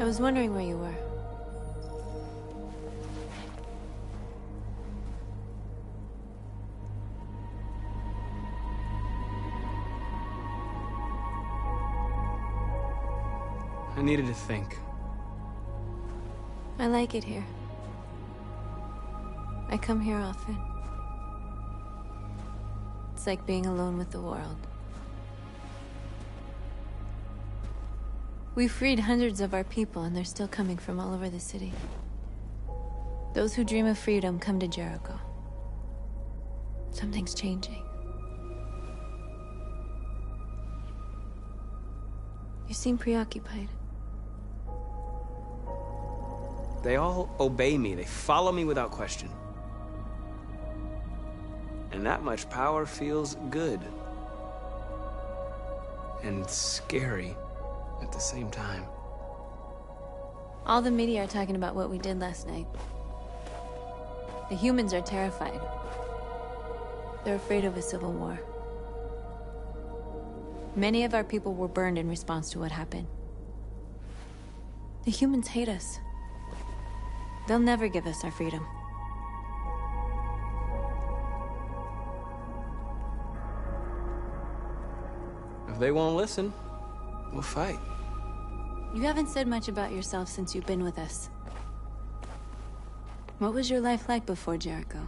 I was wondering where you were. I needed to think. I like it here. I come here often. It's like being alone with the world. We freed hundreds of our people, and they're still coming from all over the city. Those who dream of freedom come to Jericho. Something's changing. You seem preoccupied. They all obey me. They follow me without question. And that much power feels good. And scary at the same time. All the media are talking about what we did last night. The humans are terrified. They're afraid of a civil war. Many of our people were burned in response to what happened. The humans hate us. They'll never give us our freedom. If they won't listen, we'll fight. You haven't said much about yourself since you've been with us. What was your life like before Jericho?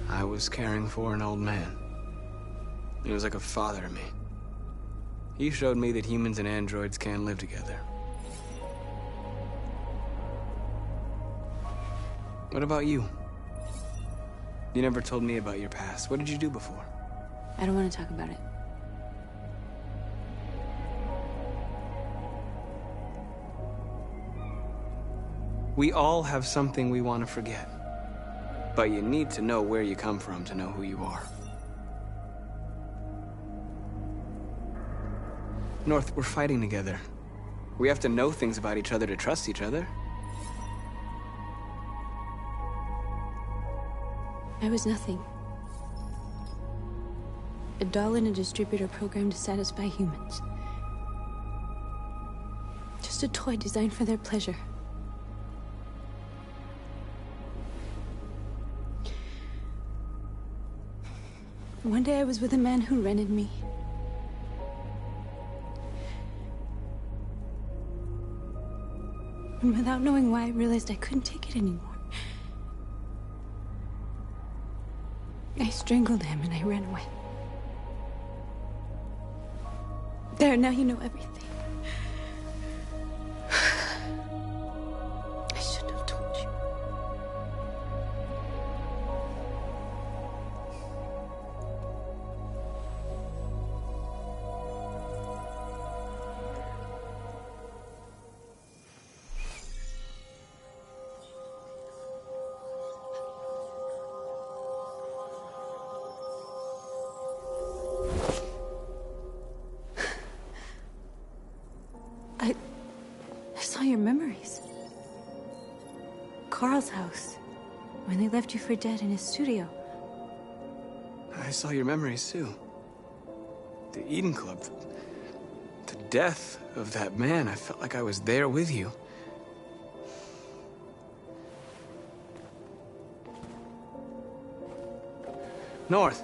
I was caring for an old man. He was like a father to me. He showed me that humans and androids can live together. What about you? You never told me about your past. What did you do before? I don't want to talk about it. We all have something we want to forget. But you need to know where you come from to know who you are. North, we're fighting together. We have to know things about each other to trust each other. I was nothing. A doll in a distributor program to satisfy humans. Just a toy designed for their pleasure. One day I was with a man who rented me. And without knowing why, I realized I couldn't take it anymore. I strangled him and I ran away. There, now you know everything. I shouldn't have told you. I saw your memories. Carl's house, when they left you for dead in his studio. I saw your memories too. The Eden Club. The death of that man. I felt like I was there with you. North.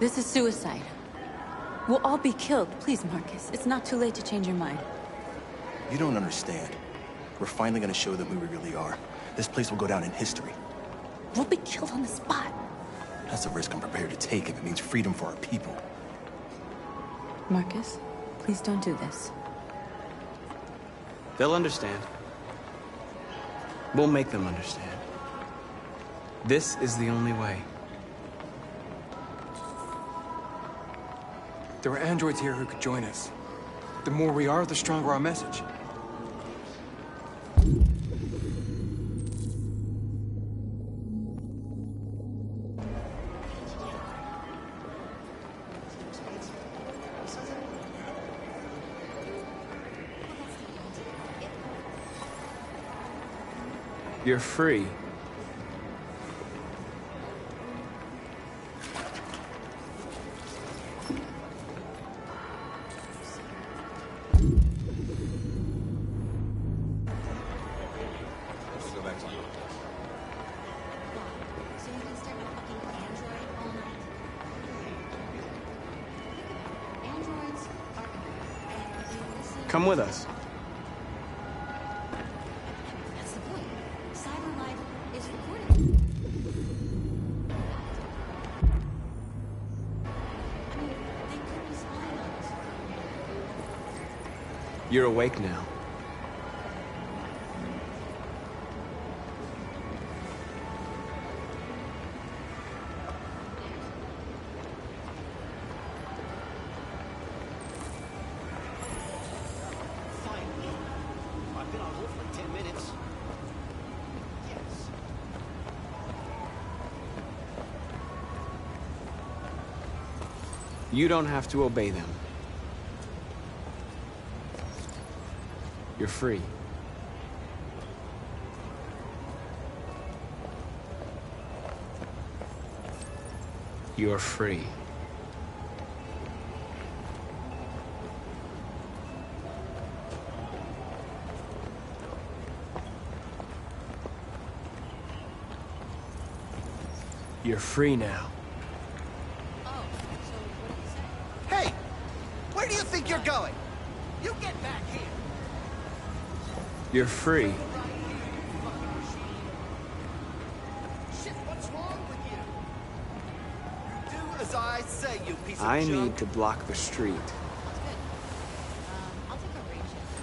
This is suicide. We'll all be killed. Please, Marcus. It's not too late to change your mind. You don't understand. We're finally gonna show them who we really are. This place will go down in history. We'll be killed on the spot. That's a risk I'm prepared to take if it means freedom for our people. Marcus, please don't do this. They'll understand. We'll make them understand. This is the only way. There are androids here who could join us. The more we are, the stronger our message. You're free. Come with us. That's the point. Cyber life is recorded. I mean, they could be spying on us. You're awake now. I've been on hold for 10 minutes. Yes. You don't have to obey them. You're free. You're free. You're free now. Oh, so what do you say? Hey! Where do you think you're going? You get back here! You're free. Shit, what's wrong with you? Do as I say, you piece of I junk. need to block the street. That's good. I'll take a range shift.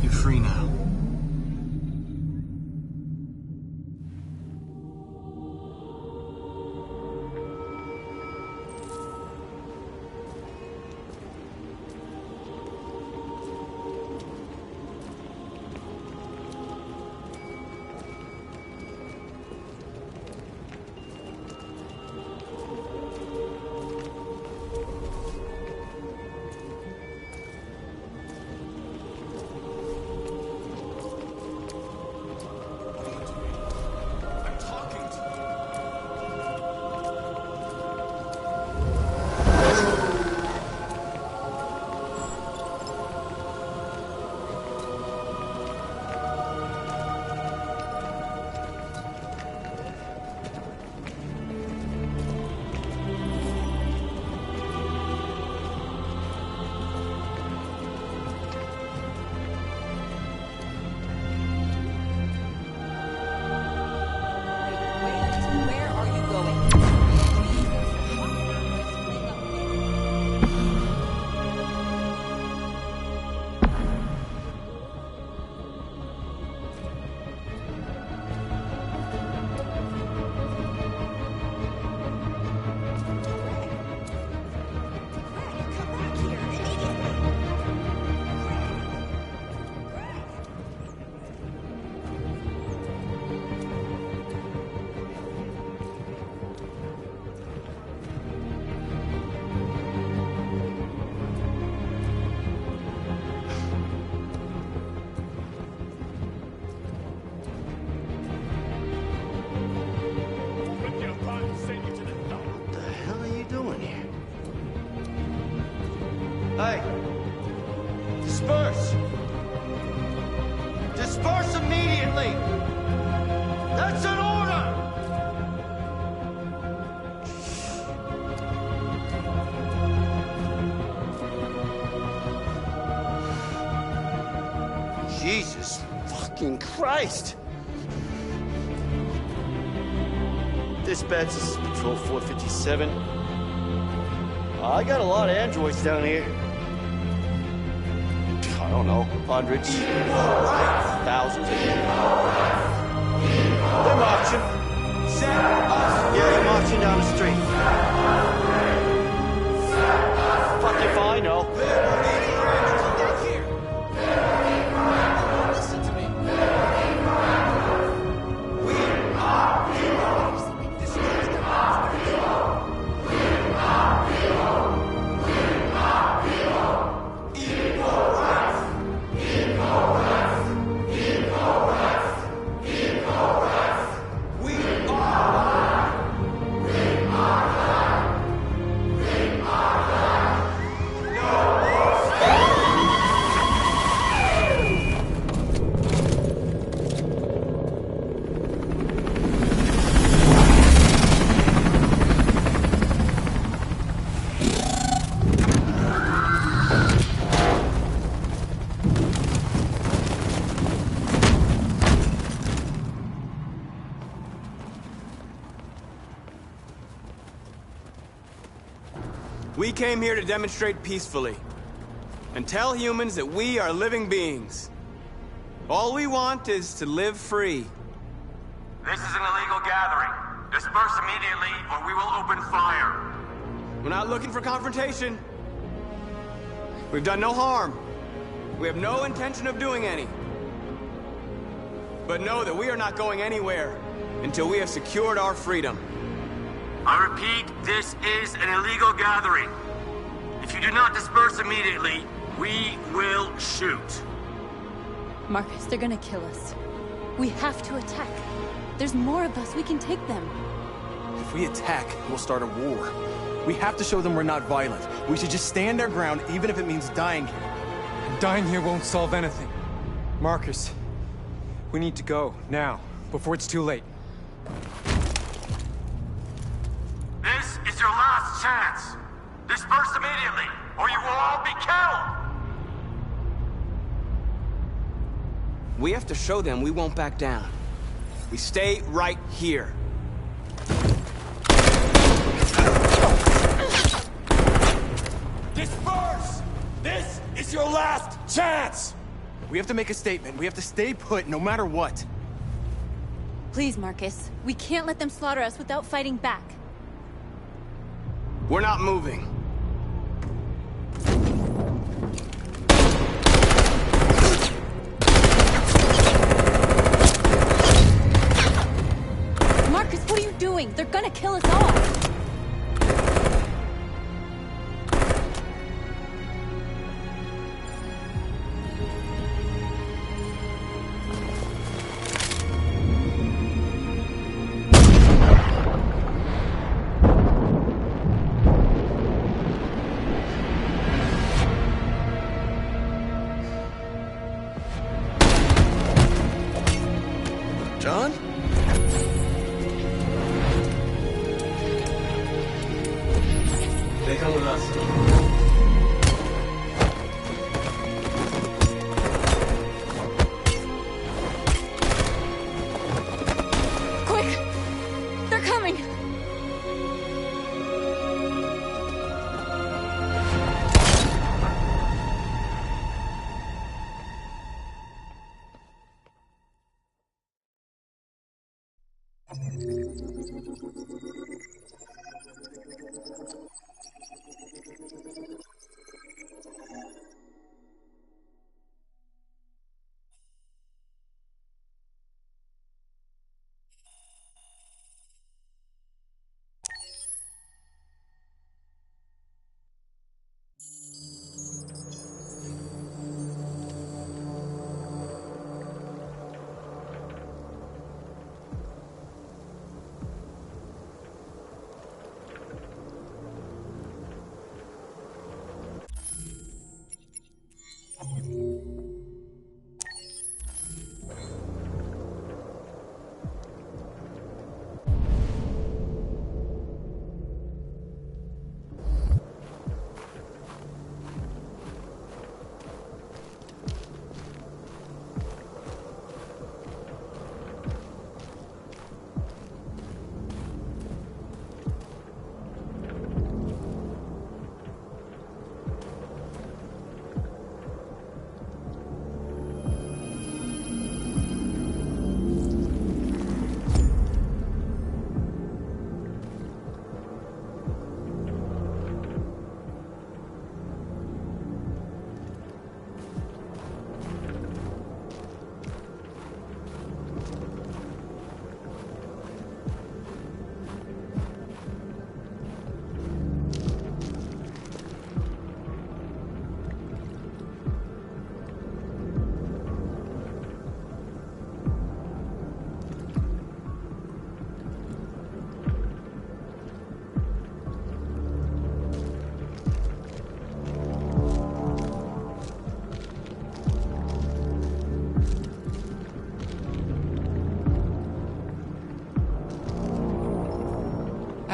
You're free now. Hey! Disperse! Disperse immediately! That's an order! Jesus fucking Christ! Dispatch, this is Patrol 457. I got a lot of androids down here. I don't know, hundreds, thousands. They're marching. Yeah, they're marching down the street. Fuck if I know. Listen to me. We came here to demonstrate peacefully and tell humans that we are living beings. All we want is to live free. This is an illegal gathering. Disperse immediately or we will open fire. We're not looking for confrontation. We've done no harm. We have no intention of doing any. But know that we are not going anywhere until we have secured our freedom. I repeat, this is an illegal gathering. If you do not disperse immediately, we will shoot. Marcus, they're gonna kill us. We have to attack. There's more of us. We can take them. If we attack, we'll start a war. We have to show them we're not violent. We should just stand our ground, even if it means dying here. And dying here won't solve anything. Marcus, we need to go, now, before it's too late. This is your last chance. Disperse immediately, or you will all be killed! We have to show them we won't back down. We stay right here. Disperse! This is your last chance! We have to make a statement. We have to stay put, no matter what. Please, Marcus. We can't let them slaughter us without fighting back. We're not moving. Marcus, what are you doing? They're gonna kill us all!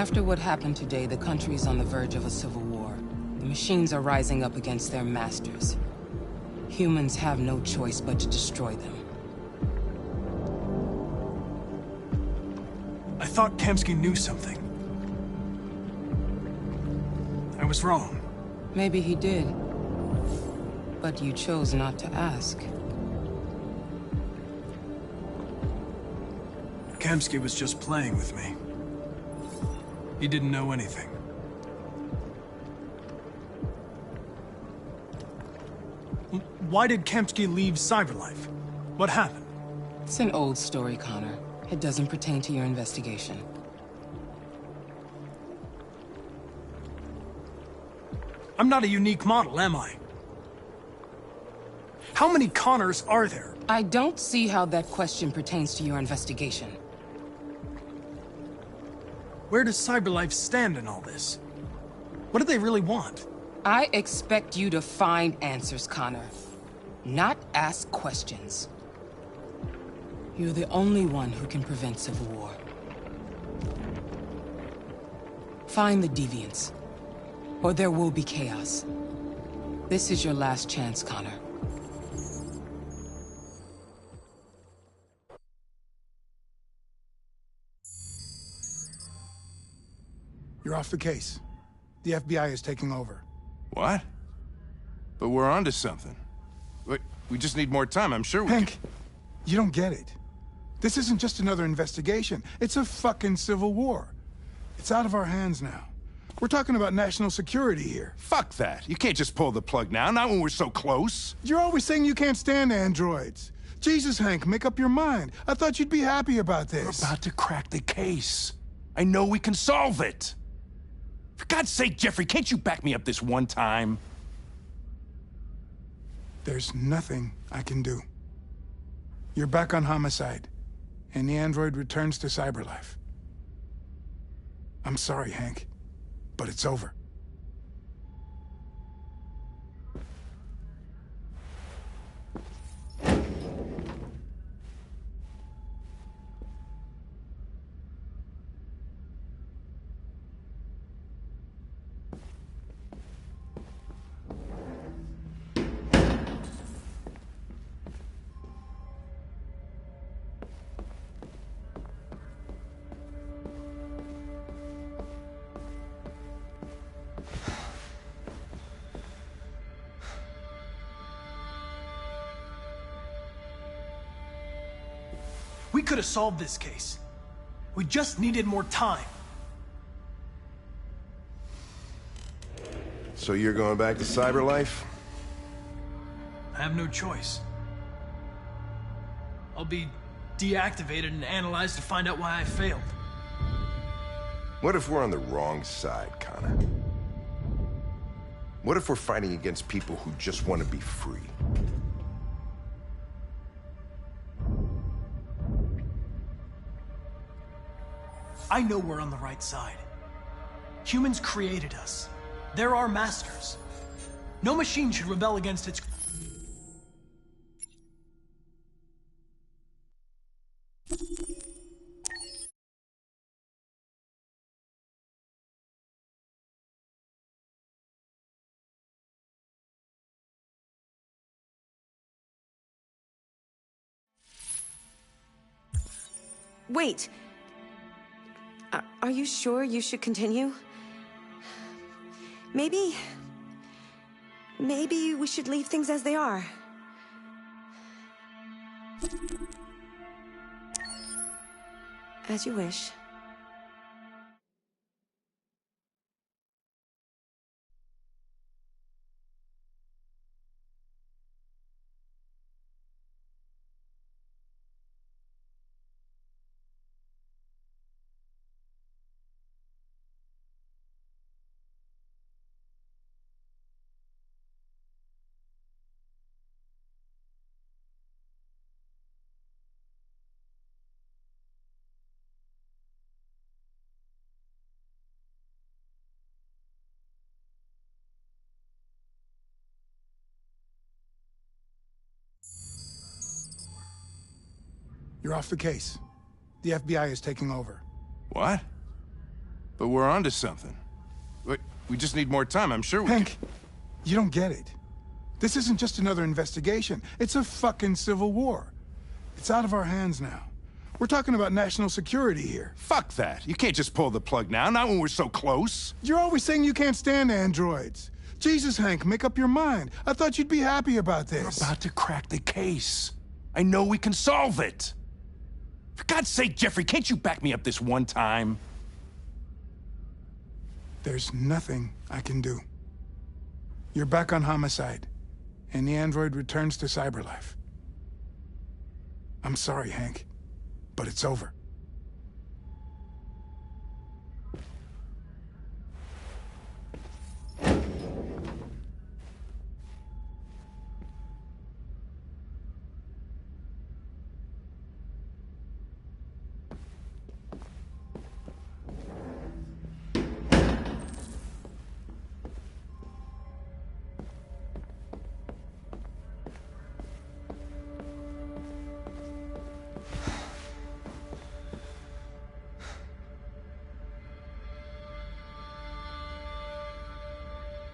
After what happened today, the country is on the verge of a civil war. The machines are rising up against their masters. Humans have no choice but to destroy them. I thought Kamsky knew something. I was wrong. Maybe he did. But you chose not to ask. Kamsky was just playing with me. He didn't know anything. Why did Kamsky leave Cyberlife? What happened? It's an old story, Connor. It doesn't pertain to your investigation. I'm not a unique model, am I? How many Connors are there? I don't see how that question pertains to your investigation. Where does Cyberlife stand in all this? What do they really want? I expect you to find answers, Connor. Not ask questions. You're the only one who can prevent civil war. Find the deviants, or there will be chaos. This is your last chance, Connor. You're off the case. The FBI is taking over. What? But we're onto something. We just need more time, I'm sure we Hank, you don't get it. This isn't just another investigation. It's a fucking civil war. It's out of our hands now. We're talking about national security here. Fuck that. You can't just pull the plug now, not when we're so close. You're always saying you can't stand androids. Jesus, Hank, make up your mind. I thought you'd be happy about this. We're about to crack the case. I know we can solve it. For God's sake, Jeffrey, can't you back me up this one time? There's nothing I can do. You're back on homicide, and the android returns to Cyberlife. I'm sorry, Hank, but it's over. We could have solved this case. We just needed more time. So you're going back to Cyberlife? I have no choice. I'll be deactivated and analyzed to find out why I failed. What if we're on the wrong side, Connor? What if we're fighting against people who just want to be free? I know we're on the right side. Humans created us. They're our masters. No machine should rebel against its... Wait. Are you sure you should continue? Maybe we should leave things as they are. As you wish. You're off the case. The FBI is taking over. What? But we're onto something. We just need more time, I'm sure we Hank, you don't get it. This isn't just another investigation. It's a fucking civil war. It's out of our hands now. We're talking about national security here. Fuck that. You can't just pull the plug now, not when we're so close. You're always saying you can't stand androids. Jesus, Hank, make up your mind. I thought you'd be happy about this. We're about to crack the case. I know we can solve it. For God's sake, Jeffrey, can't you back me up this one time? There's nothing I can do. You're back on Homicide, and the android returns to Cyberlife. I'm sorry, Hank, but it's over.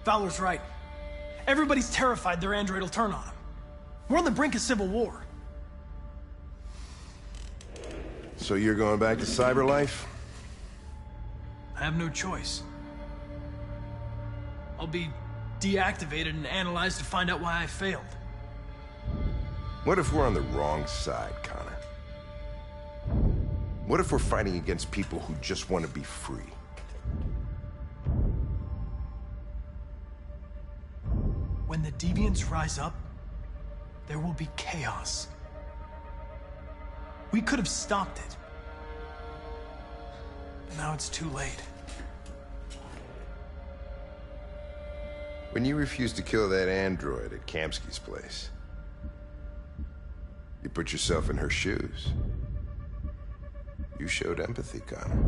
Fowler's right. Everybody's terrified their android will turn on them. We're on the brink of civil war. So you're going back to Cyberlife? I have no choice. I'll be deactivated and analyzed to find out why I failed. What if we're on the wrong side, Connor? What if we're fighting against people who just want to be free? When the deviants rise up, there will be chaos. We could have stopped it. But now it's too late. When you refused to kill that android at Kamsky's place, you put yourself in her shoes. You showed empathy, Connor.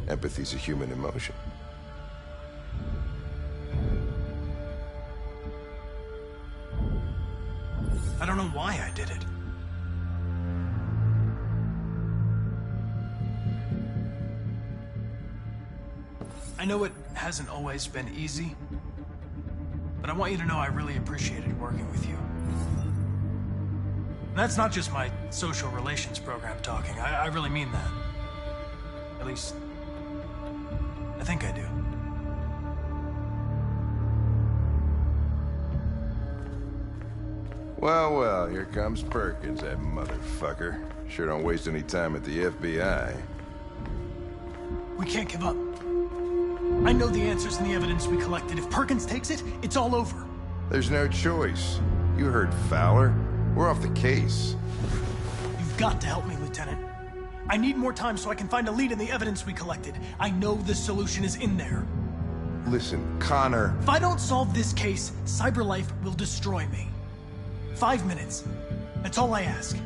Empathy's a human emotion. I don't know why I did it. I know it hasn't always been easy, but I want you to know I really appreciated working with you. And that's not just my social relations program talking. I really mean that. At least, I think I do. Well, well, here comes Perkins, that motherfucker. Sure don't waste any time at the FBI. We can't give up. I know the answers and the evidence we collected. If Perkins takes it, it's all over. There's no choice. You heard Fowler. We're off the case. You've got to help me, Lieutenant. I need more time so I can find a lead in the evidence we collected. I know the solution is in there. Listen, Connor... If I don't solve this case, Cyberlife will destroy me. 5 minutes. That's all I ask.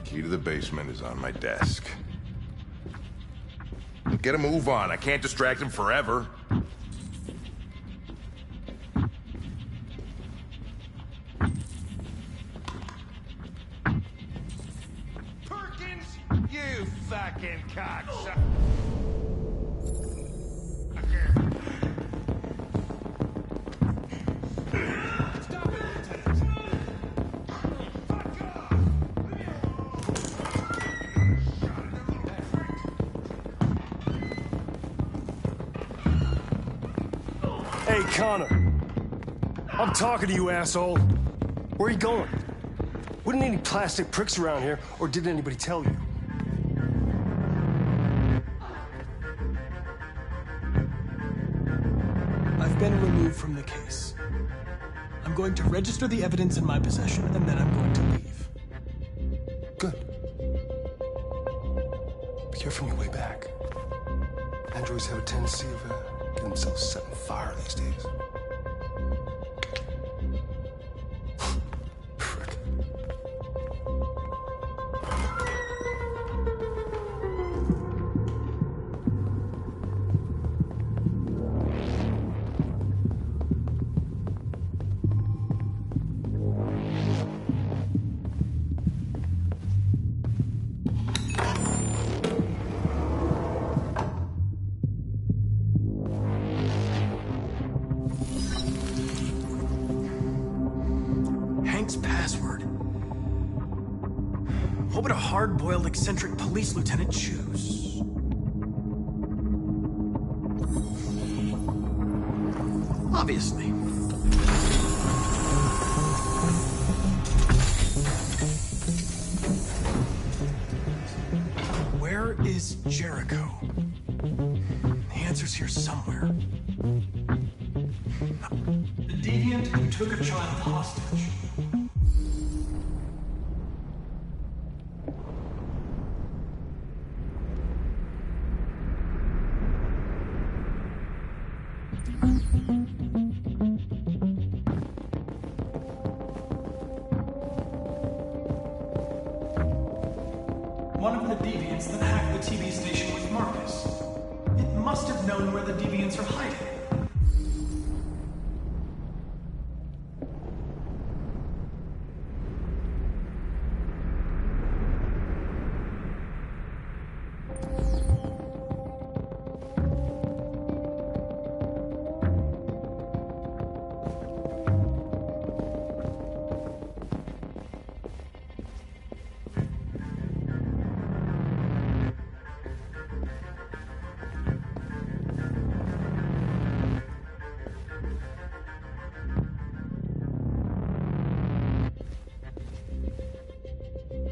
Key to the basement is on my desk. Get a move on. I can't distract him forever. Perkins, you fucking cocksucker. Hey, Connor. I'm talking to you, asshole. Where are you going? Wouldn't any plastic pricks around here, or did anybody tell you? I've been removed from the case. I'm going to register the evidence in my possession, and then I'm going to leave. Good. Be careful on your way back. Androids have a tendency of getting themselves set on fire these days. Frick. hard-boiled eccentric police lieutenant choose? Obviously. Where is Jericho? The answer's here somewhere. The deviant who took a child hostage. One of the deviants that hacked the TV station with Marcus. It must have known where the deviants are hiding.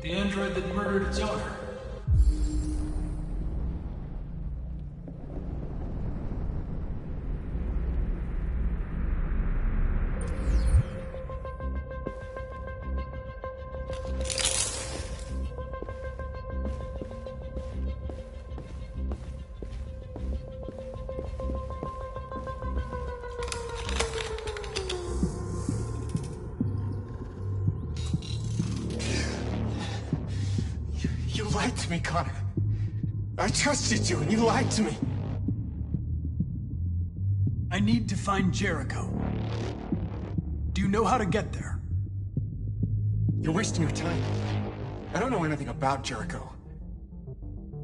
The android that murdered its owner. You lied to me, Connor. I trusted you, and you lied to me. I need to find Jericho. Do you know how to get there? You're wasting your time. I don't know anything about Jericho.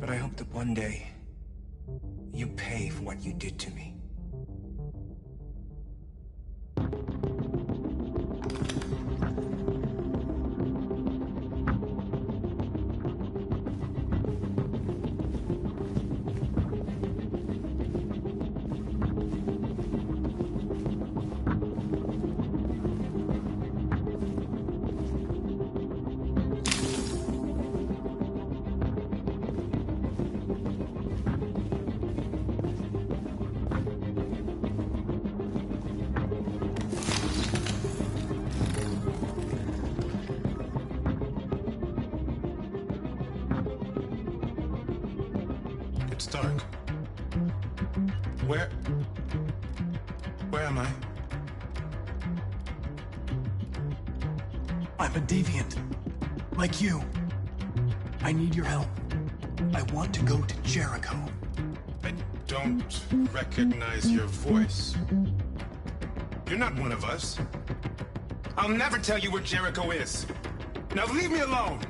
But I hope that one day, you pay for what you did to me. It's dark. Where am I? I'm a deviant. Like you. I need your help. I want to go to Jericho. I don't recognize your voice. You're not one of us. I'll never tell you where Jericho is. Now leave me alone!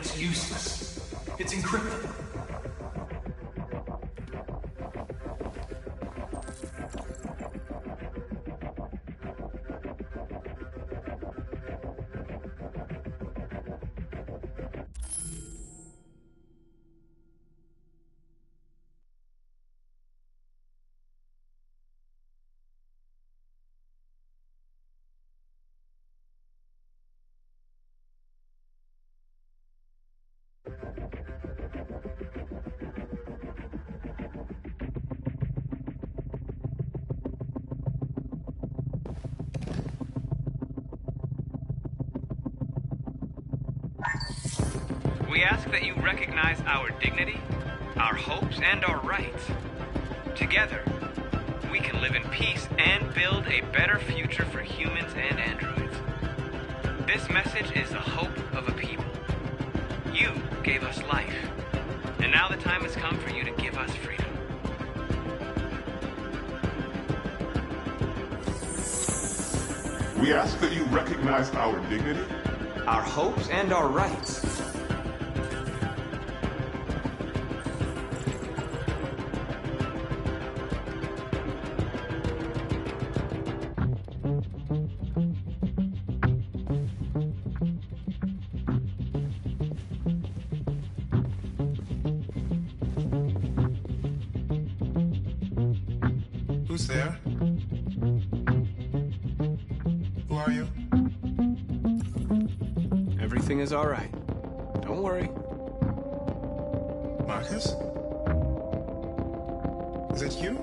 it's useless. It's encrypted. We ask that you recognize our dignity, our hopes, and our rights. Together, we can live in peace and build a better future for humans and androids. This message is the hope of a people. You gave us life, and now the time has come for you to give us freedom. We ask that you recognize our dignity, our hopes, and our rights. Who's there? Who are you? Everything is all right. Don't worry. Marcus? Is that you?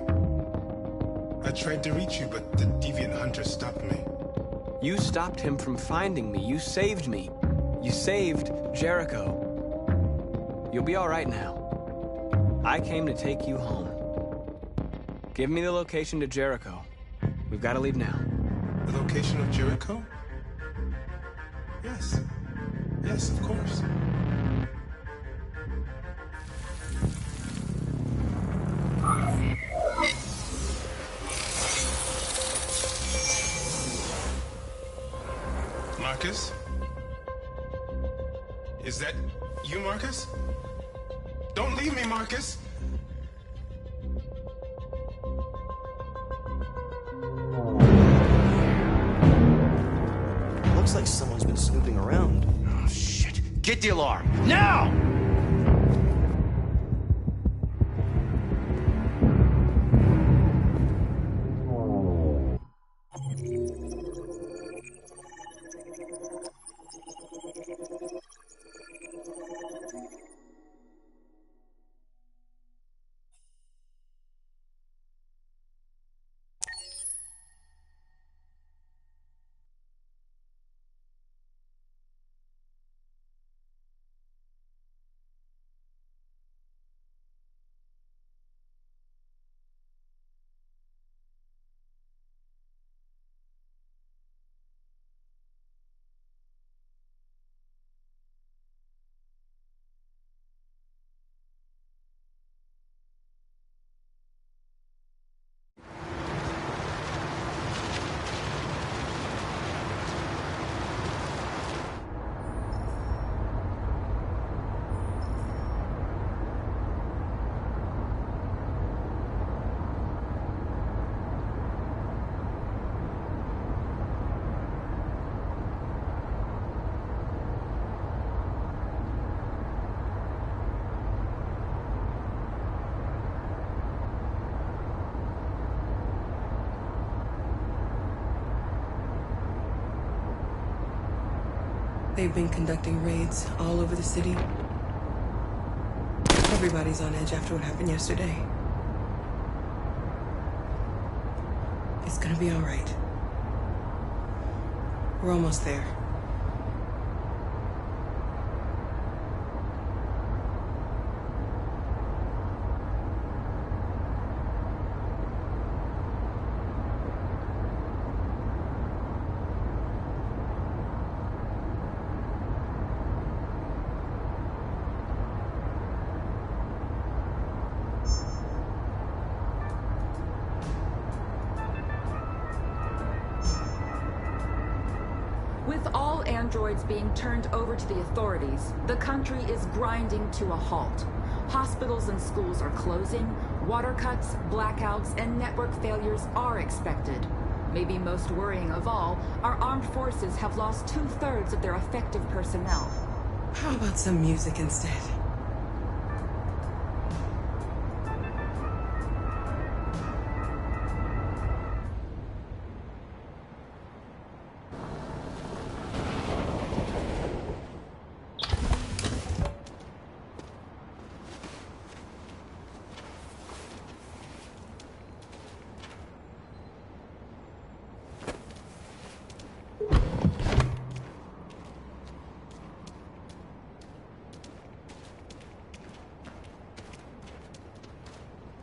I tried to reach you, but the deviant hunter stopped me. You stopped him from finding me. You saved me. You saved Jericho. You'll be all right now. I came to take you home. Give me the location to Jericho. We've got to leave now. The location of Jericho? Yes. Yes, of course. Marcus? Is that you, Marcus? Don't leave me, Marcus! Looks like someone's been snooping around. Oh, shit. Get the alarm. Now! They've been conducting raids all over the city. Everybody's on edge after what happened yesterday. It's gonna be all right. We're almost there. With androids being turned over to the authorities, the country is grinding to a halt. Hospitals and schools are closing, water cuts, blackouts, and network failures are expected. Maybe most worrying of all, our armed forces have lost 2/3 of their effective personnel. How about some music instead?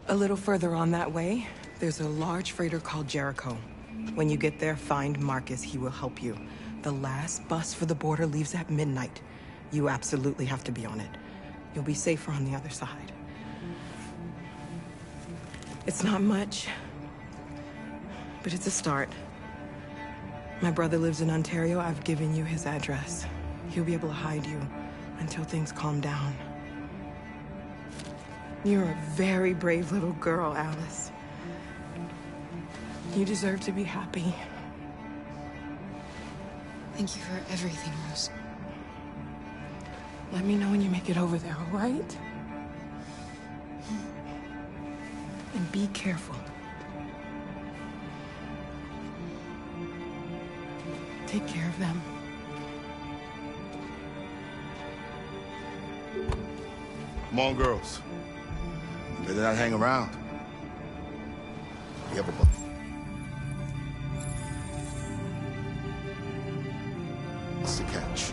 A little further on that way, there's a large freighter called Jericho. When you get there, find Marcus. He will help you. The last bus for the border leaves at midnight. You absolutely have to be on it. You'll be safer on the other side. It's not much, but it's a start. My brother lives in Ontario. I've given you his address. He'll be able to hide you until things calm down. You're a very brave little girl, Alice. You deserve to be happy. Thank you for everything, Rose. Let me know when you make it over there, all right? And be careful. Take care of them. Come on, girls. You better not hang around. You have a... It's the catch.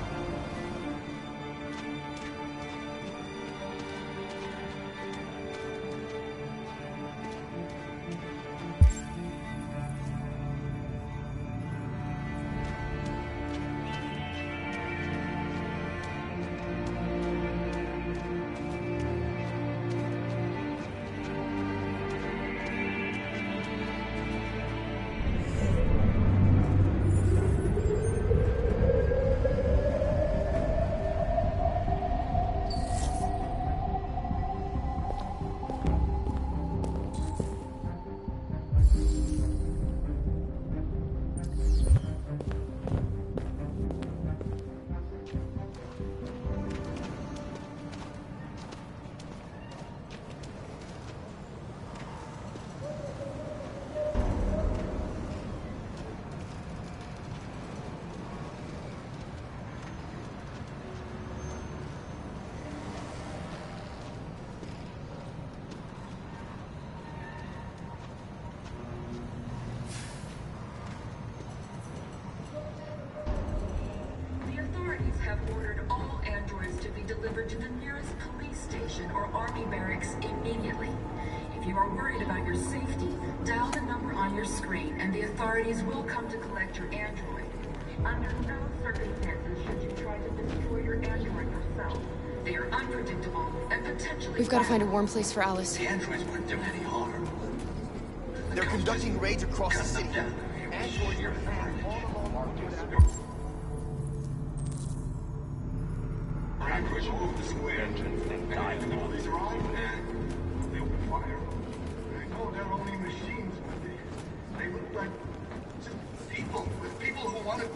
Delivered to the nearest police station or army barracks immediately. If you are worried about your safety, dial the number on your screen and the authorities will come to collect your android. Under no circumstances should you try to destroy your android yourself. They are unpredictable and potentially... We've got to find a warm place for Alice. The androids wouldn't do any harm. They're conducting raids across the city. Androids are Androids will move the square and dive in all these are all they open fire. I know they're only machines, but they look like just people who want to.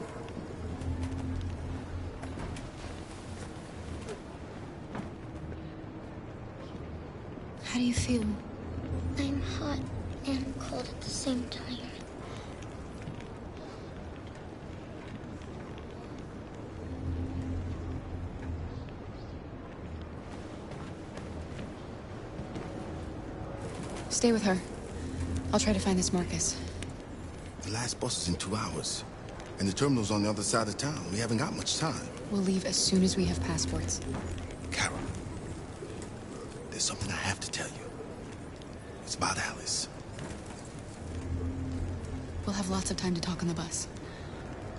How do you feel? I'm hot and cold at the same time. Stay with her. I'll try to find this Marcus. The last bus is in 2 hours. And the terminal's on the other side of town. We haven't got much time. We'll leave as soon as we have passports. Carol, there's something I have to tell you. It's about Alice. We'll have lots of time to talk on the bus.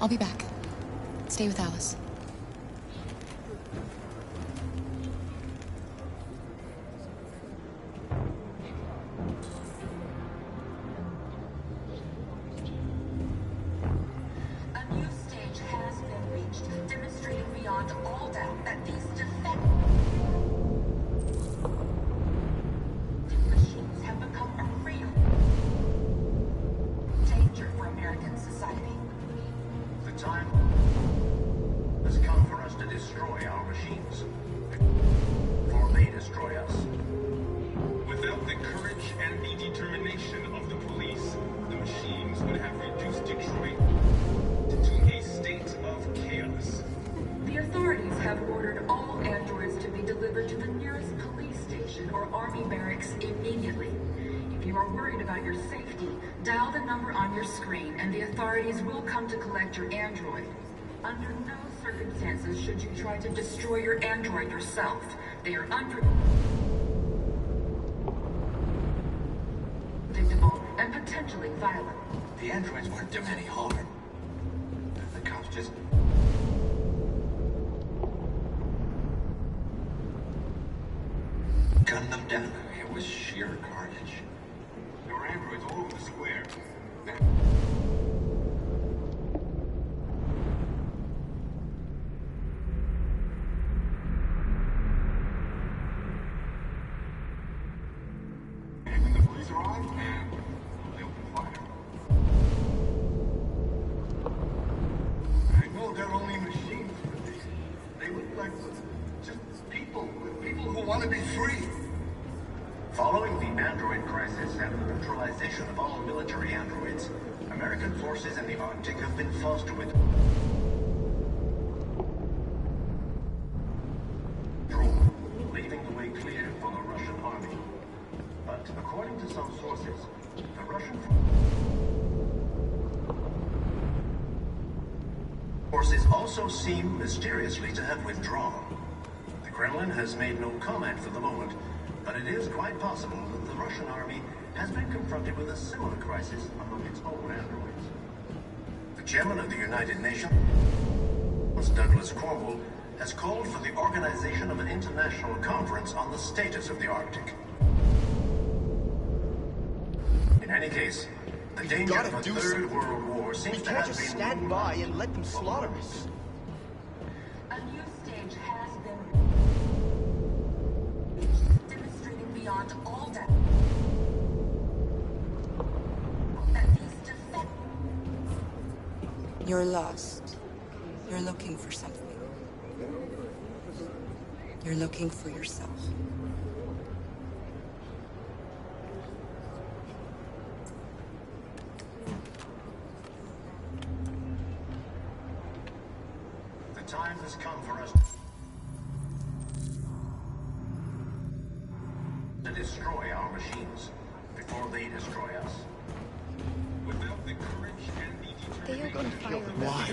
I'll be back. Stay with Alice. delivered to the nearest police station or army barracks immediately. If you are worried about your safety, dial the number on your screen and the authorities will come to collect your android. Under no circumstances should you try to destroy your android yourself. They are unpredictable and potentially violent. The androids weren't doing any harm. The cops just... gunned them down. It was sheer carnage. There were androids all over the square. When the police arrived, they opened fire. I know they're only machines, but they look like just people who want to be free. Following the android crisis and the neutralization of all military androids, American forces in the Arctic have been forced to withdraw, leaving the way clear for the Russian army. But according to some sources, the Russian forces also seem mysteriously to have withdrawn. The Kremlin has made no comment for the moment, but it is quite possible that the Russian army has been confronted with a similar crisis among its own androids. The chairman of the United Nations, Douglas Cornwall, has called for the organization of an international conference on the status of the Arctic. In any case, the danger of a third world war seems to have been... We can't just stand by and let them slaughter us. A new stage has been demonstrating beyond all doubt that these defects... You're lost. You're looking for something. You're looking for yourself. The time has come for us to destroy our machines before they destroy us. Without the courage and the They are going to fire. Why?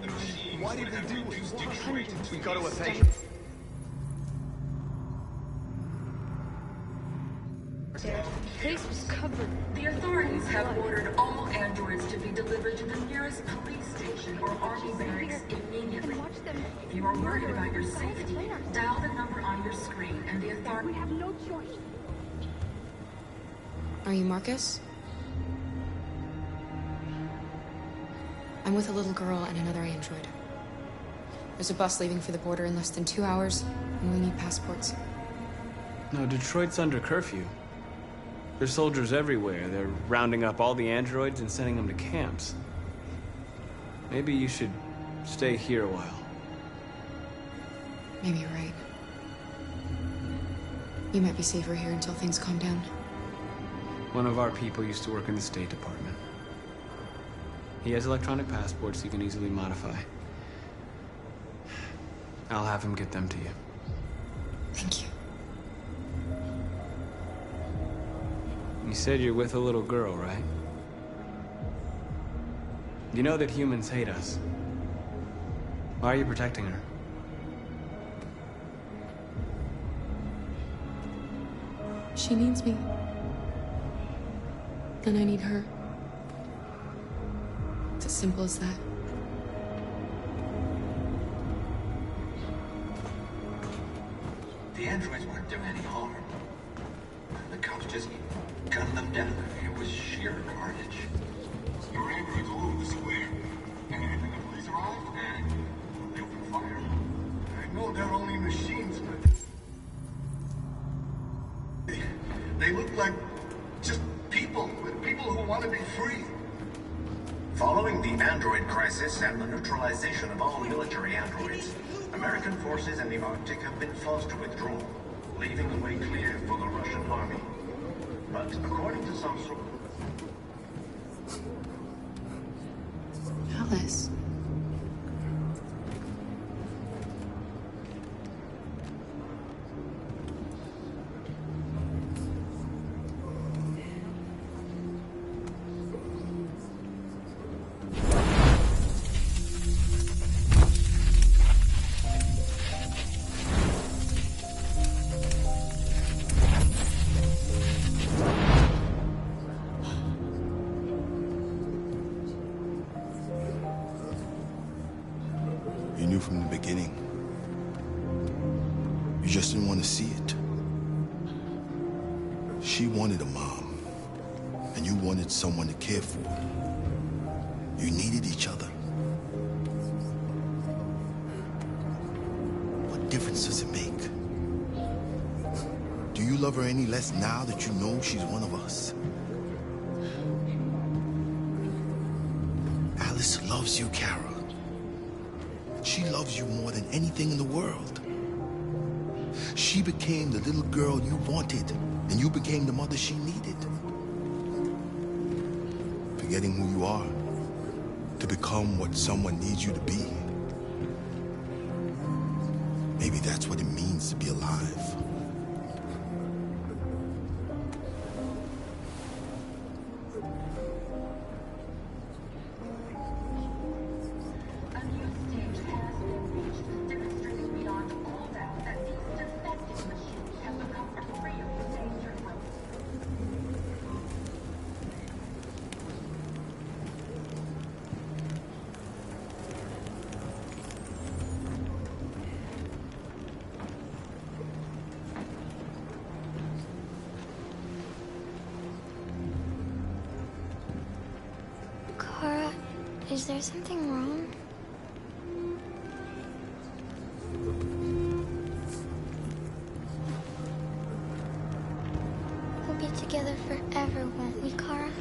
the machines Why did would we have do it? reduced Detroit to We got to a avenge. The place was covered. The authorities have ordered all androids to be delivered to the nearest police station or army barracks immediately. If you are worried about your safety, dial the number on your screen and the authorities... We have no choice. Are you Marcus? I'm with a little girl and another android. There's a bus leaving for the border in less than 2 hours, and we need passports. No, Detroit's under curfew. There's soldiers everywhere. They're rounding up all the androids and sending them to camps. Maybe you should stay here a while. Maybe you're right. You might be safer here until things calm down. One of our people used to work in the State Department. He has electronic passports you can easily modify. I'll have him get them to you. Thank you. You said you're with a little girl, right? You know that humans hate us. Why are you protecting her? She needs me. And I need her. It's as simple as that. The androids weren't doing any harm. The cops just gunned them down. It was sheer carnage. There were androids all over the square. And when the police arrived, they opened fire. I know they're only machines, but... They look like just people who want to be free. Following the android crisis and the neutralization of all military androids, American forces in the Arctic have been forced to withdraw, leaving the way clear for the Russian army. But according to some sources... Alice. just didn't want to see it. She wanted a mom, and you wanted someone to care for. You needed each other. What difference does it make? Do you love her any less now that you know she's one of us? Alice loves you, Kara. She loves you more than anything in the world. She became the little girl you wanted, and you became the mother she needed. Forgetting who you are to become what someone needs you to be. Maybe that's what it means to be alive. Kara, is there something wrong? We'll be together forever, won't we, Kara?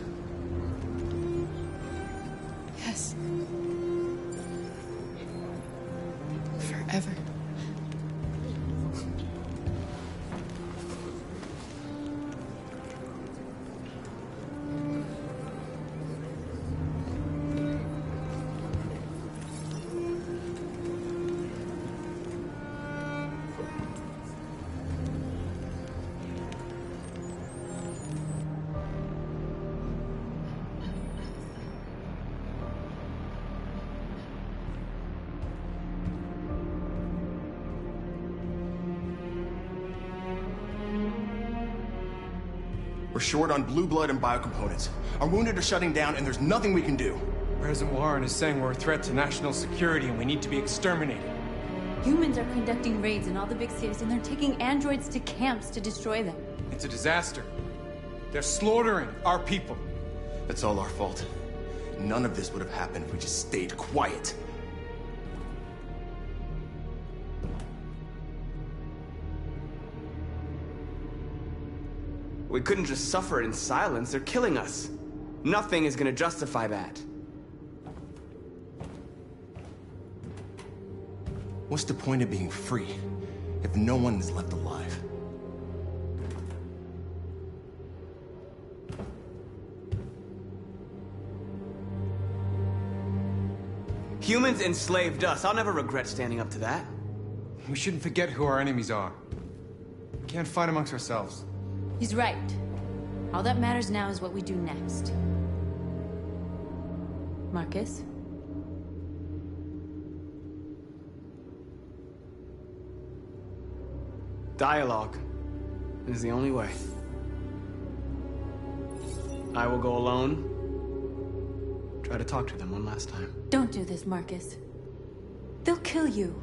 Yes. Forever. We're short on blue blood and biocomponents. Our wounded are shutting down, and there's nothing we can do. President Warren is saying we're a threat to national security and we need to be exterminated. Humans are conducting raids in all the big cities, and they're taking androids to camps to destroy them. It's a disaster. They're slaughtering our people. That's all our fault. None of this would have happened if we just stayed quiet. We couldn't just suffer in silence. They're killing us. Nothing is gonna justify that. What's the point of being free if no one is left alive? Humans enslaved us. I'll never regret standing up to that. We shouldn't forget who our enemies are. We can't fight amongst ourselves. He's right. All that matters now is what we do next. Marcus? Dialogue is the only way. I will go alone. Try to talk to them one last time. Don't do this, Marcus. They'll kill you.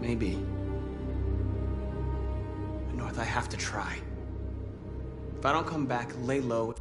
Maybe. But North, I have to try. If I don't come back, lay low.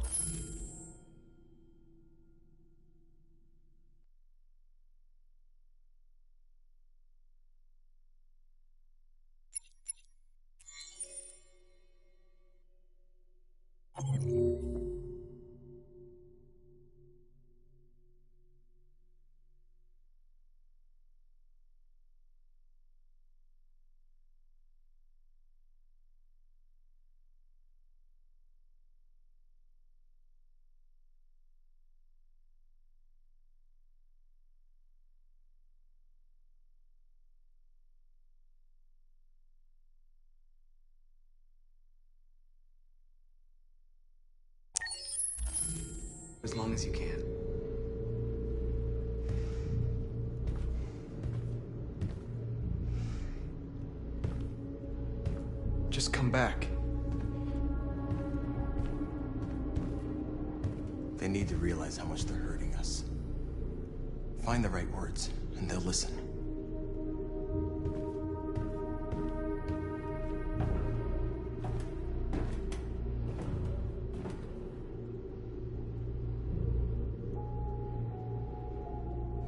As long as you can. Just come back. They need to realize how much they're hurting us. Find the right words, and they'll listen.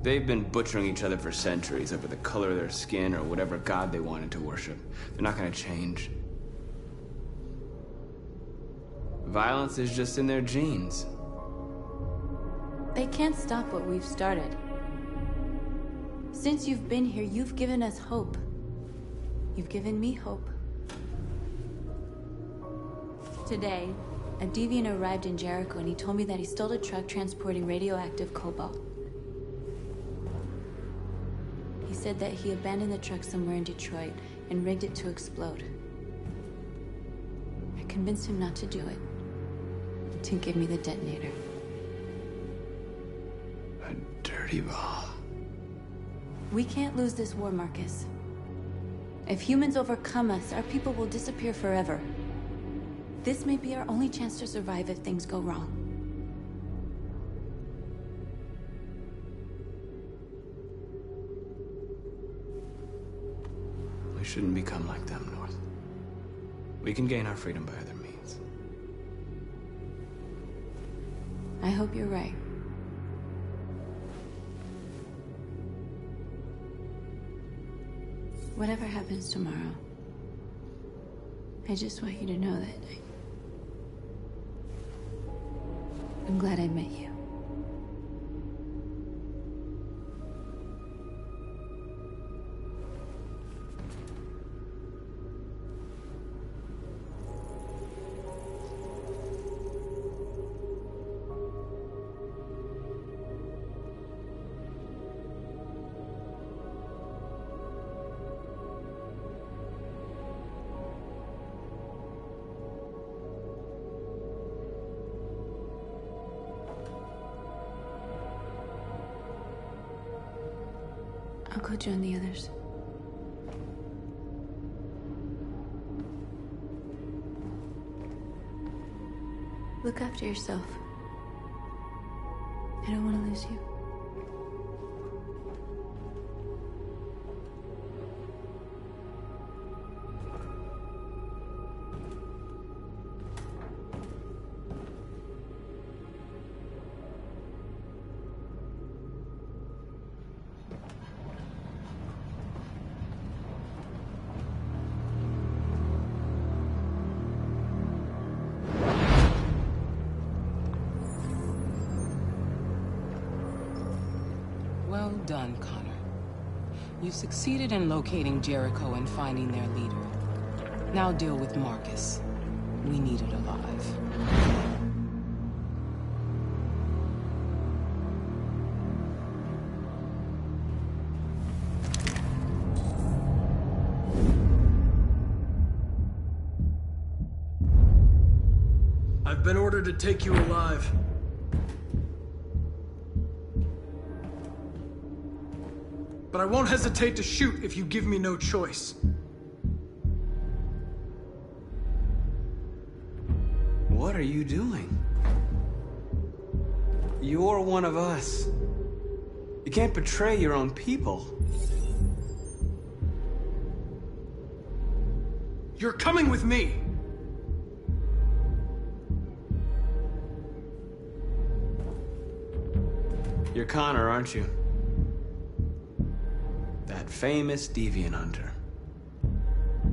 They've been butchering each other for centuries over the color of their skin or whatever god they wanted to worship. They're not gonna change. Violence is just in their genes. They can't stop what we've started. Since you've been here, you've given us hope. You've given me hope. Today, a deviant arrived in Jericho and he told me that he stole a truck transporting radioactive cobalt. He said that he abandoned the truck somewhere in Detroit and rigged it to explode. I convinced him not to do it, to give me the detonator. A dirty bomb. We can't lose this war, Marcus. If humans overcome us, our people will disappear forever. This may be our only chance to survive if things go wrong. We shouldn't become like them, North. We can gain our freedom by other means. I hope you're right. Whatever happens tomorrow, I just want you to know that I'm glad I met you. I'll go join the others. Look after yourself. I don't want to lose you. Well done, Connor. You succeeded in locating Jericho and finding their leader. Now deal with Marcus. We need it alive. I've been ordered to take you alive. But I won't hesitate to shoot if you give me no choice. What are you doing? You're one of us. You can't betray your own people. You're coming with me. You're Connor, aren't you? That famous deviant hunter.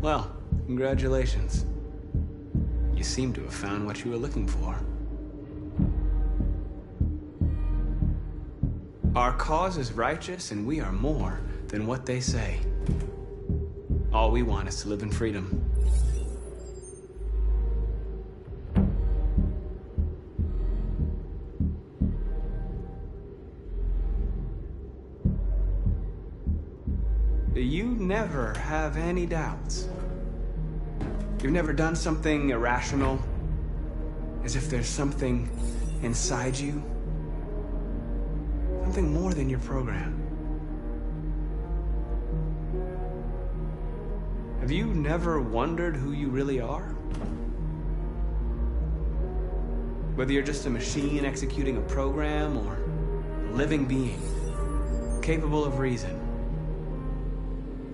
Well, congratulations. You seem to have found what you were looking for. Our cause is righteous, and we are more than what they say. All we want is to live in freedom. You never have any doubts. You've never done something irrational, as if there's something inside you, something more than your program. Have you never wondered who you really are? Whether you're just a machine executing a program or a living being, capable of reason.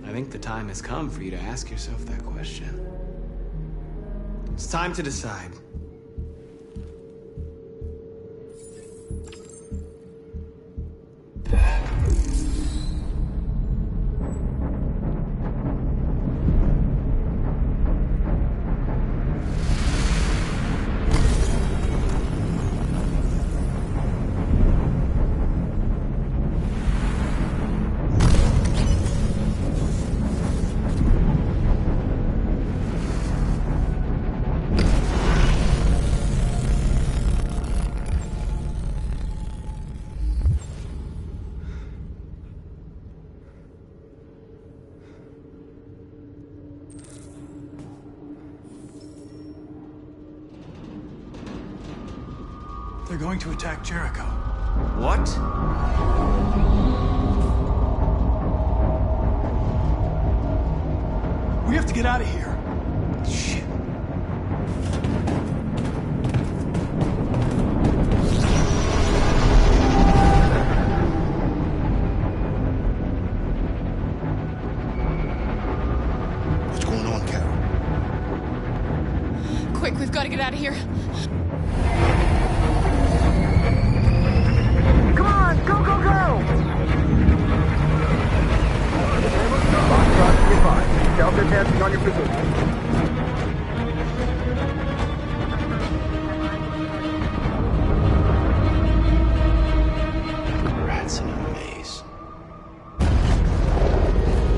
I think the time has come for you to ask yourself that question. It's time to decide. They're going to attack Jericho. What? We have to get out of here. Shit. What's going on, Carol? Quick, we've got to get out of here. Come on, go, go, go! Delta testing on your position. Rats in a maze.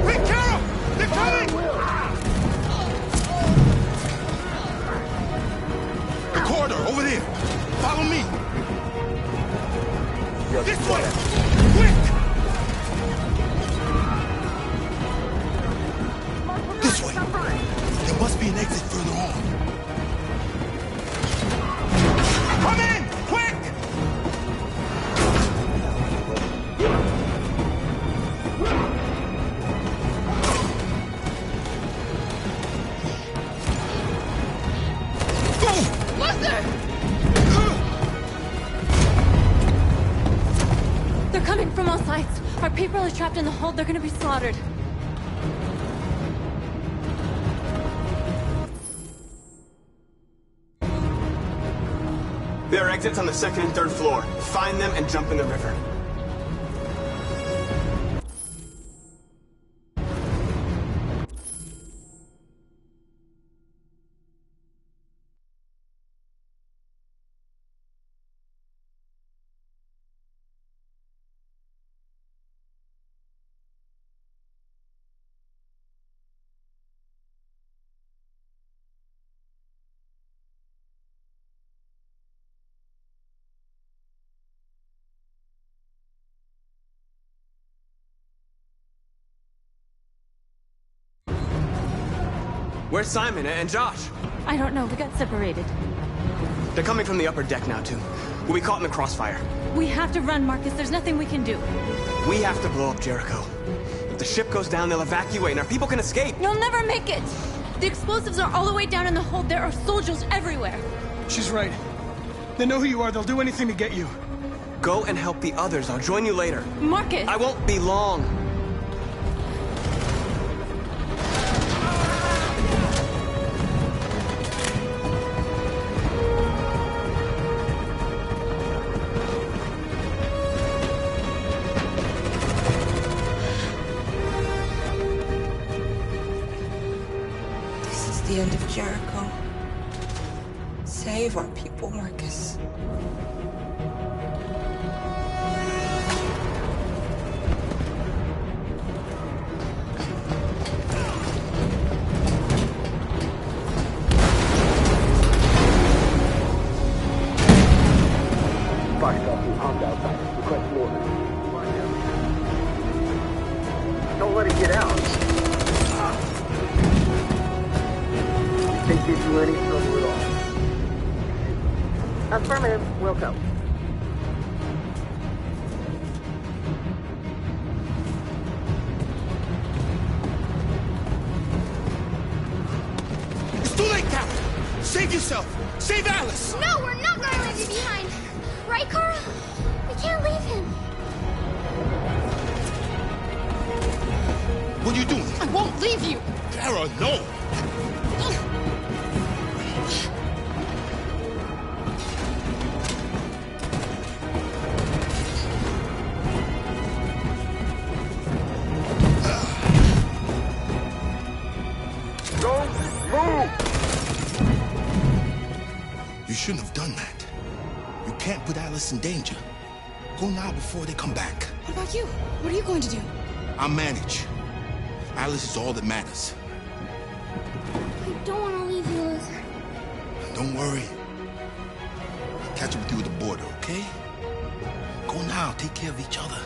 Hey, Carol! They're coming! The corridor, over there. Follow me. This way! Quick! This way. There must be an exit further on. Come in! Quick! Lester! They're coming from all sides. Our people are trapped in the hold. They're gonna be slaughtered. There are exits on the second and third floor. Find them and jump in the river. Where's Simon and Josh? I don't know. We got separated. They're coming from the upper deck now, too. We'll be caught in the crossfire. We have to run, Marcus. There's nothing we can do. We have to blow up Jericho. If the ship goes down, they'll evacuate and our people can escape. You'll never make it! The explosives are all the way down in the hold. There are soldiers everywhere. She's right. They know who you are. They'll do anything to get you. Go and help the others. I'll join you later. Marcus! I won't be long. This is the end of Jericho. Save our people, Marcus. Don't let it get out. Think gives you any trouble at all. Affirmative. Welcome. It's too late, Carol. Save yourself. Save Alice. No, we're not going to leave you behind. Right, Carl? We can't leave him. What are you doing? I won't leave you! Carol, no. You shouldn't have done that. You can't put Alice in danger. Go now before they come back. What about you? What are you going to do? I'll manage. Alice is all that matters. I don't want to leave you, Luther. Don't worry. I'll catch up with you at the border, okay? Go now. Take care of each other.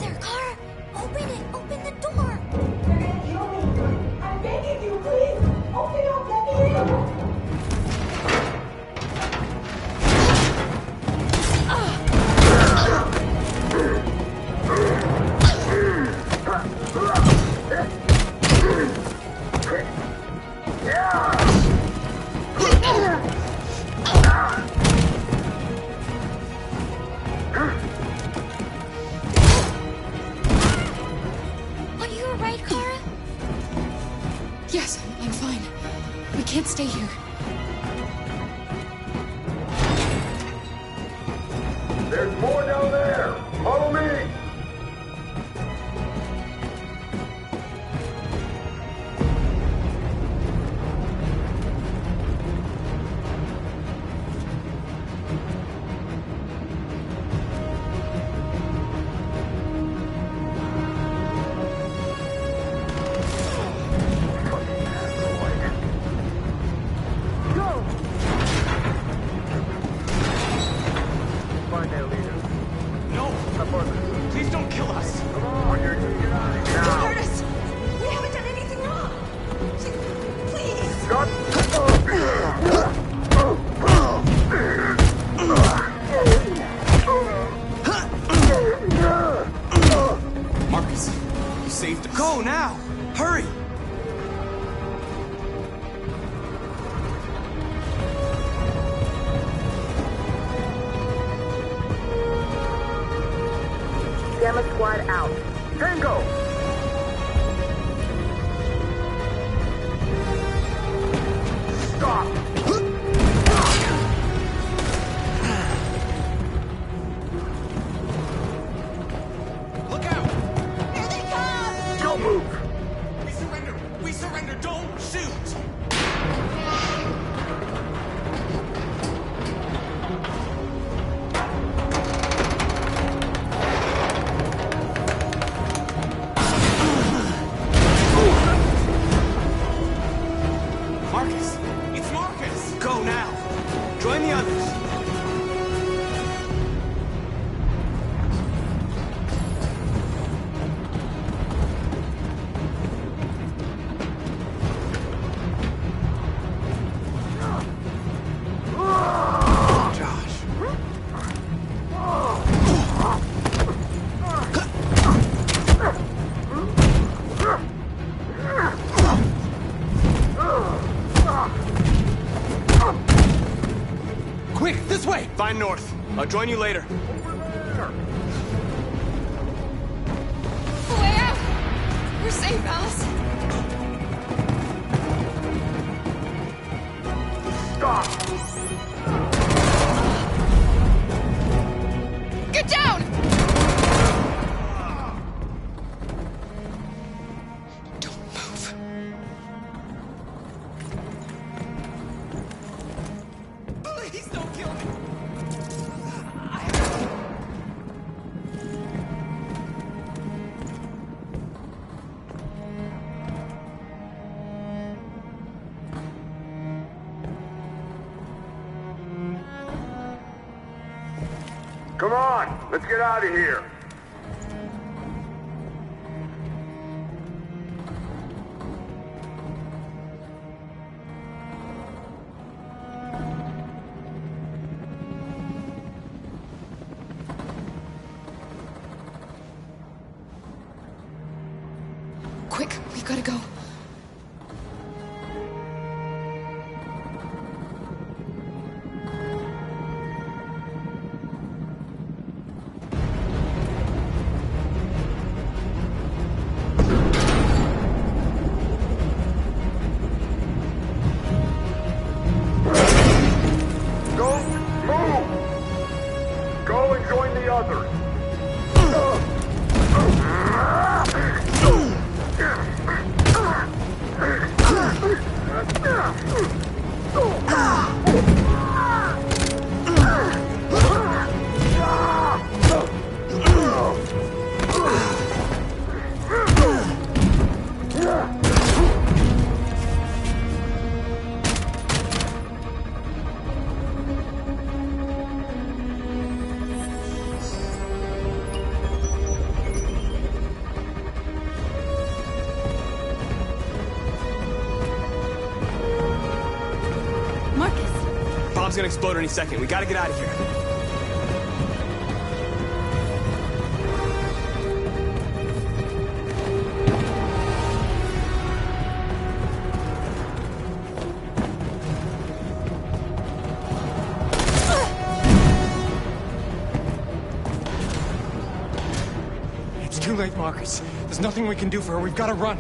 there, Kara! Open it! Open the door! You're gonna kill me! I'm begging you, please! Open up! Let me in! Are you alright, Kara? Yes, I'm fine. We can't stay here. There's more down there! Follow me! Find their leader. No! Please don't kill us! Come on, you're getting out of here. Don't hurt us! We haven't done anything wrong! Please! Marcus, you saved us. Go now! Hurry! Gamma Squad out. Tango! Stop! Look out! Here they come! Don't move! We surrender! We surrender! Don't shoot! Marcus! It's Marcus! Go now! Join the others! Josh. Quick, this way! Find North. I'll join you later. Way out! We're safe, Alice. Stop! Get down! Don't move. Please don't kill me! Come on! Let's get out of here! Quick, we gotta go. Don't move! Go and join the others! bomb's gonna explode any second. We gotta get out of here. It's too late, Marcus. There's nothing we can do for her. We've got to run.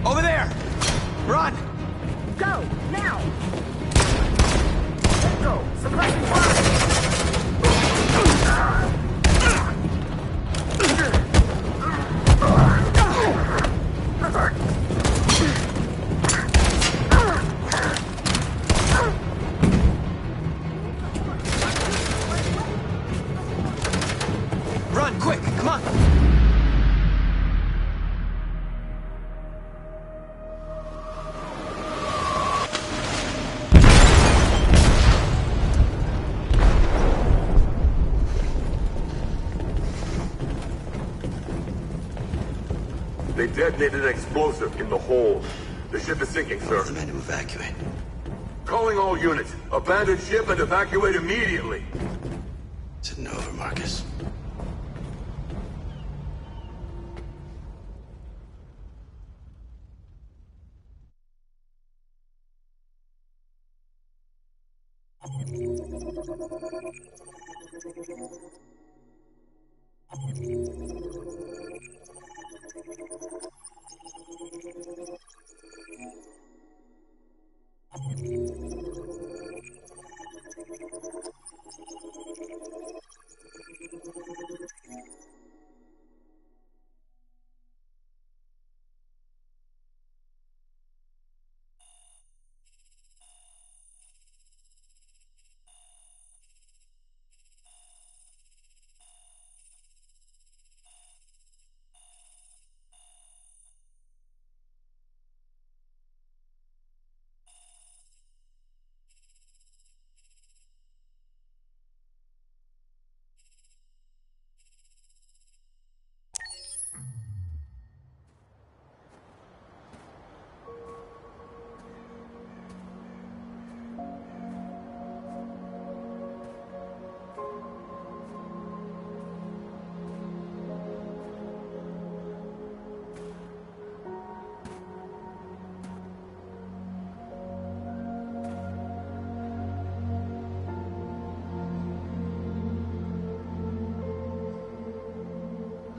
Over there! Run! Go, now! Let's go! Suppressing fire! Run, quick, come on! They detonated an explosive in the hold. The ship is sinking, sir. The men to evacuate. Calling all units. Abandon ship and evacuate immediately. It's over, Marcus.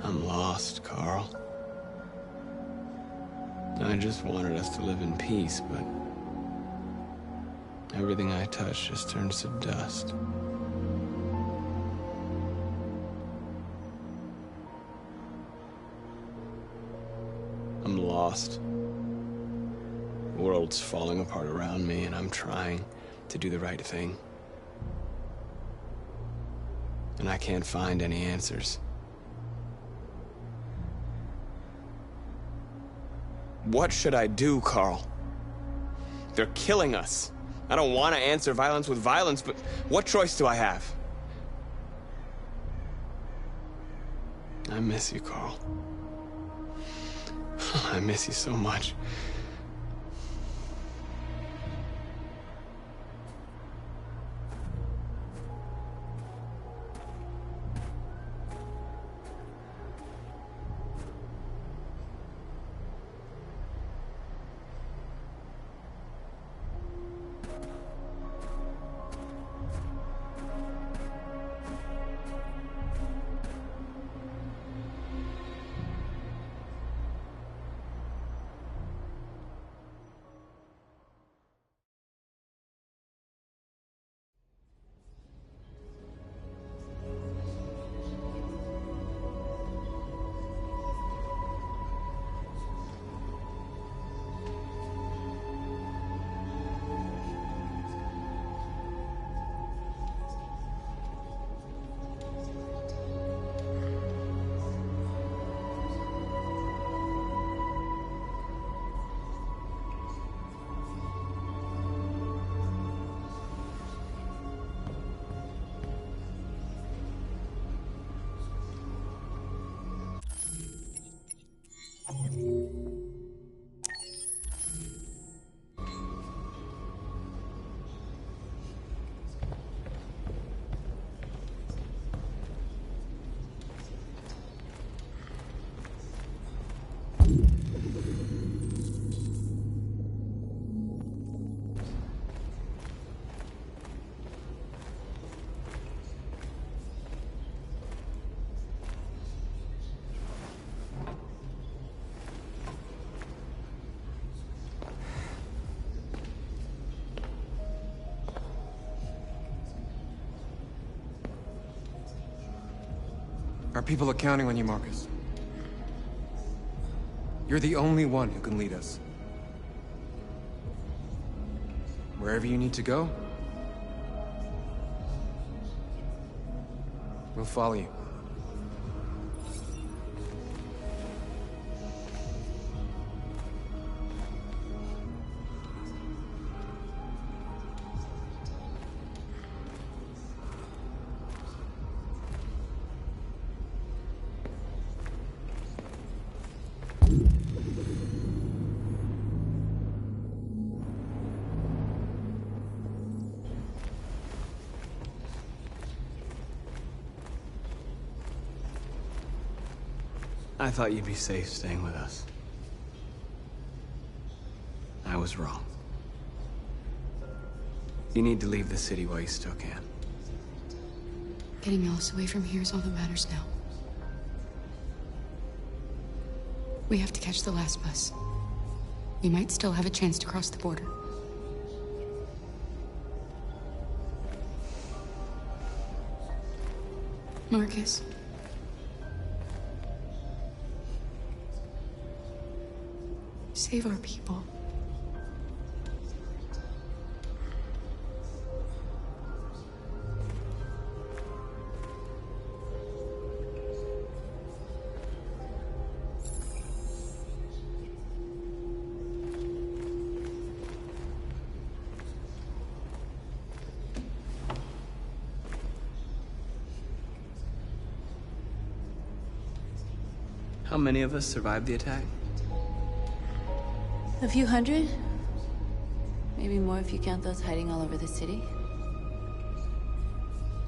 I'm lost, Carl. I just wanted us to live in peace, but everything I touch just turns to dust. I'm lost. The world's falling apart around me, and I'm trying to do the right thing. And I can't find any answers. What should I do, Carl? They're killing us. I don't want to answer violence with violence, but what choice do I have? I miss you, Carl. I miss you so much. Our people are counting on you, Marcus. You're the only one who can lead us. Wherever you need to go, we'll follow you. I thought you'd be safe staying with us. I was wrong. You need to leave the city while you still can. Getting Alice away from here is all that matters now. We have to catch the last bus. We might still have a chance to cross the border. Marcus. Save our people. How many of us survived the attack? A few hundred? Maybe more if you count those hiding all over the city.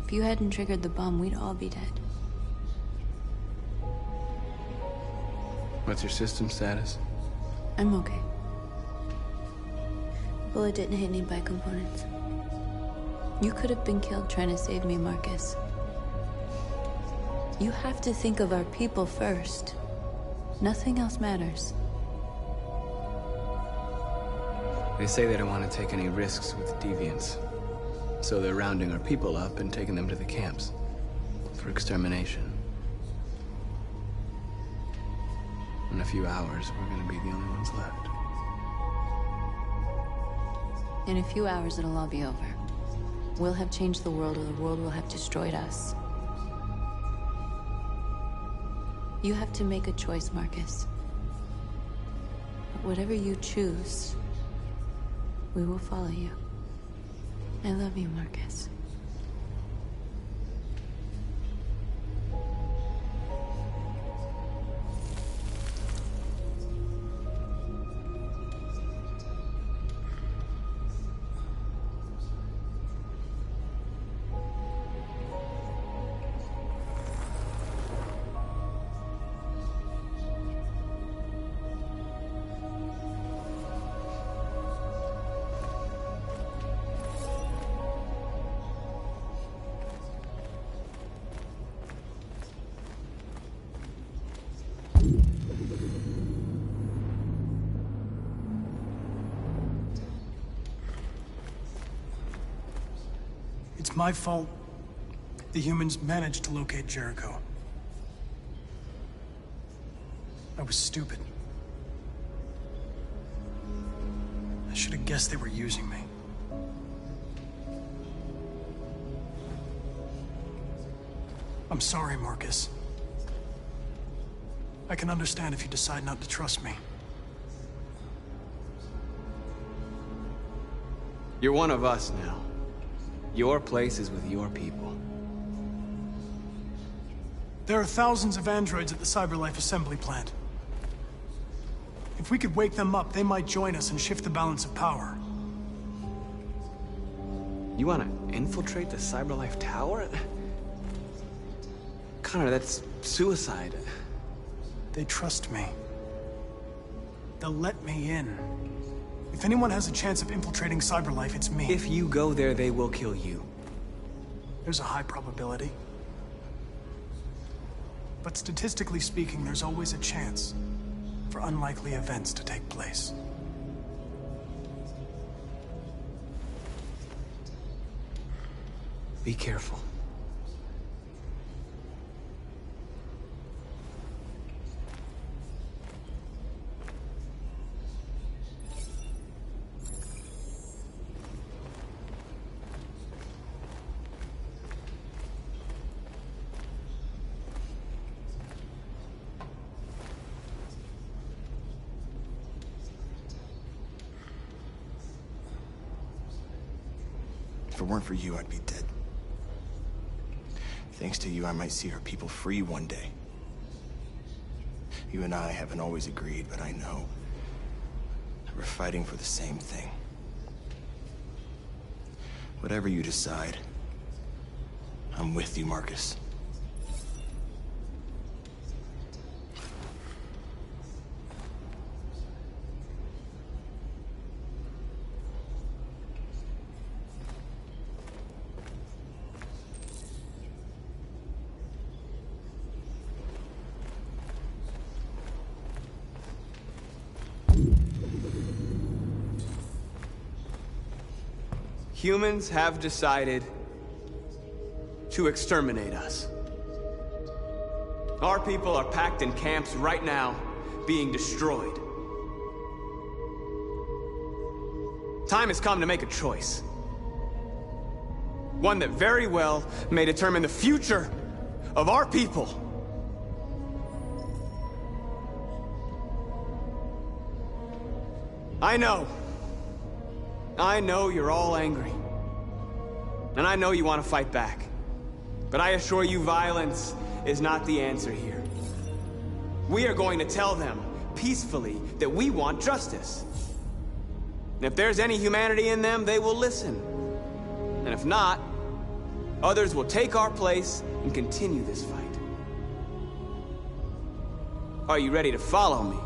If you hadn't triggered the bomb, we'd all be dead. What's your system status? I'm okay. Bullet didn't hit any bicomponents. You could have been killed trying to save me, Marcus. You have to think of our people first. Nothing else matters. They say they don't want to take any risks with deviants. So they're rounding our people up and taking them to the camps for extermination. In a few hours, we're gonna be the only ones left. In a few hours, it'll all be over. We'll have changed the world, or the world will have destroyed us. You have to make a choice, Marcus. But whatever you choose, we will follow you. I love you, Marcus. It's my fault the humans managed to locate Jericho. I was stupid. I should have guessed they were using me. I'm sorry, Marcus. I can understand if you decide not to trust me. You're one of us now. Your place is with your people. There are thousands of androids at the CyberLife assembly plant. If we could wake them up, they might join us and shift the balance of power. You want to infiltrate the CyberLife tower? Connor, that's suicide. They trust me. They'll let me in. If anyone has a chance of infiltrating CyberLife, it's me. If you go there, they will kill you. There's a high probability. But statistically speaking, there's always a chance for unlikely events to take place. Be careful. If it weren't for you, I'd be dead. Thanks to you, I might see our people free one day. You and I haven't always agreed, but I know that we're fighting for the same thing. Whatever you decide, I'm with you, Marcus. Humans have decided to exterminate us. Our people are packed in camps right now, being destroyed. Time has come to make a choice. One that very well may determine the future of our people. I know you're all angry. And I know you want to fight back. But I assure you, violence is not the answer here. We are going to tell them, peacefully, that we want justice. And if there's any humanity in them, they will listen. And if not, others will take our place and continue this fight. Are you ready to follow me?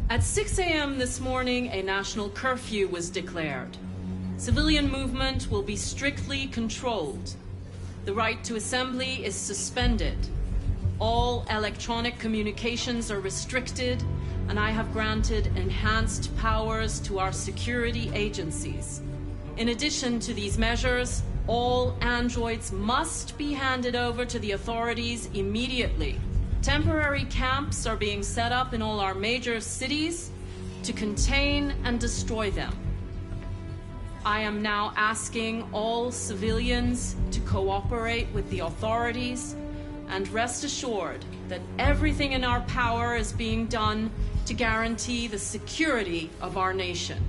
At 6 a.m. this morning, a national curfew was declared. Civilian movement will be strictly controlled. The right to assembly is suspended. All electronic communications are restricted, and I have granted enhanced powers to our security agencies. In addition to these measures, all androids must be handed over to the authorities immediately. Temporary camps are being set up in all our major cities to contain and destroy them. I am now asking all civilians to cooperate with the authorities and rest assured that everything in our power is being done to guarantee the security of our nation.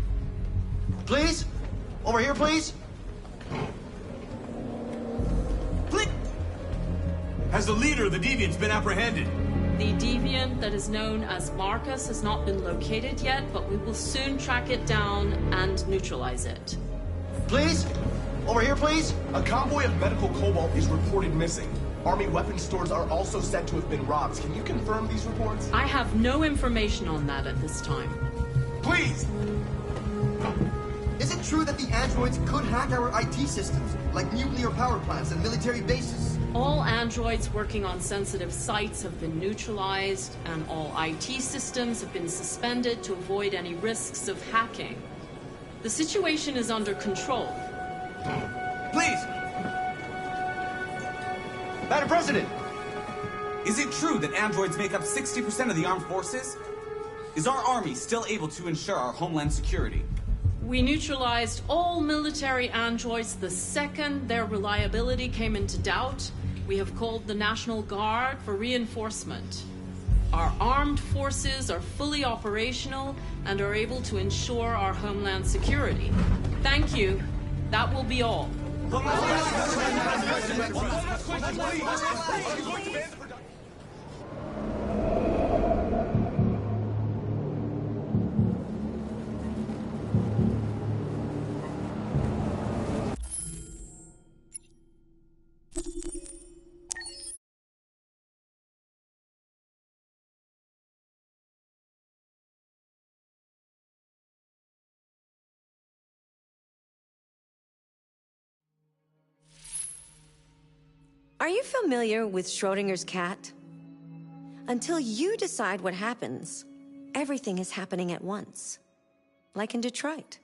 Please? Over here, please? Has the leader of the Deviants been apprehended? The Deviant that is known as Marcus has not been located yet, but we will soon track it down and neutralize it. Please? Over here, please? A convoy of medical cobalt is reported missing. Army weapon stores are also said to have been robbed. Can you confirm these reports? I have no information on that at this time. Please! Is it true that the androids could hack our IT systems, like nuclear power plants and military bases? All androids working on sensitive sites have been neutralized, and all IT systems have been suspended to avoid any risks of hacking. The situation is under control. Please! Madam President! Is it true that androids make up 60% of the armed forces? Is our army still able to ensure our homeland security? We neutralized all military androids the second their reliability came into doubt. We have called the National Guard for reinforcement. Our armed forces are fully operational and are able to ensure our homeland security. Thank you. That will be all. Are you familiar with Schrodinger's cat? Until you decide what happens, everything is happening at once. Like in Detroit.